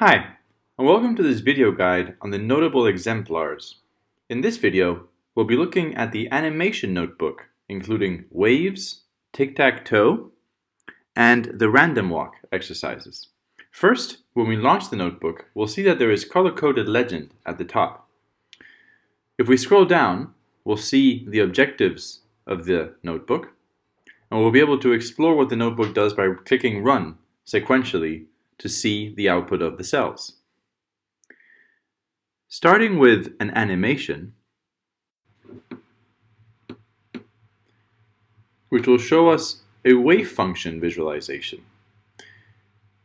Hi, and welcome to this video guide on the Notable exemplars. In this video, we'll be looking at the animation notebook, including waves, tic-tac-toe, and the random walk exercises. First, when we launch the notebook, we'll see that there is color-coded legend at the top. If we scroll down, we'll see the objectives of the notebook, and we'll be able to explore what the notebook does by clicking Run sequentially to see the output of the cells. Starting with an animation, which will show us a wave function visualization.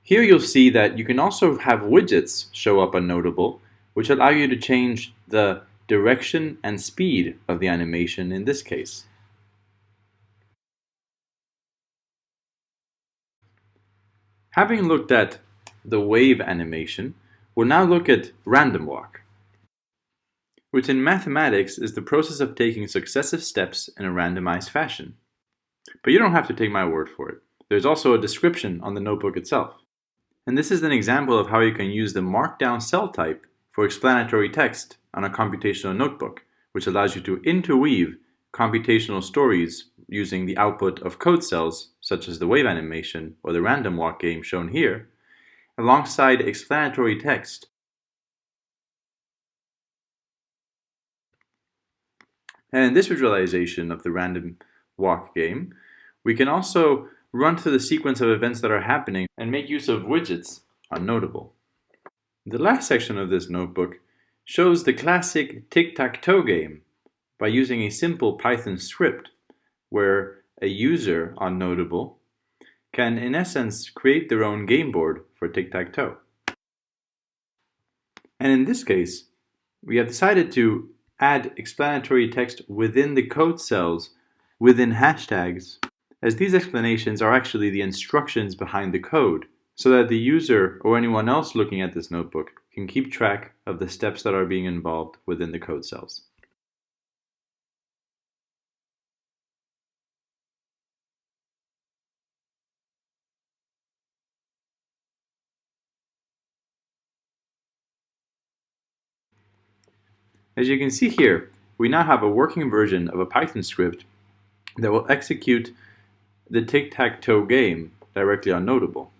Here you'll see that you can also have widgets show up on Notable, which allow you to change the direction and speed of the animation in this case. Having looked at the wave animation, we'll now look at random walk, which in mathematics is the process of taking successive steps in a randomized fashion. But you don't have to take my word for it. There's also a description on the notebook itself. And this is an example of how you can use the Markdown cell type for explanatory text on a computational notebook, which allows you to interweave computational stories using the output of code cells, such as the wave animation or the random walk game shown here, alongside explanatory text. And in this visualization of the random walk game, we can also run through the sequence of events that are happening and make use of widgets on Notable. The last section of this notebook shows the classic tic-tac-toe game by using a simple Python script where a user on Notable can, in essence, create their own game board for tic-tac-toe. And in this case, we have decided to add explanatory text within the code cells within hashtags, as these explanations are actually the instructions behind the code, so that the user or anyone else looking at this notebook can keep track of the steps that are being involved within the code cells. As you can see here, we now have a working version of a Python script that will execute the tic-tac-toe game directly on Notable.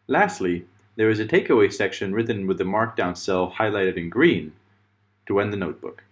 Lastly, there is a takeaway section written with the Markdown cell highlighted in green to end the notebook.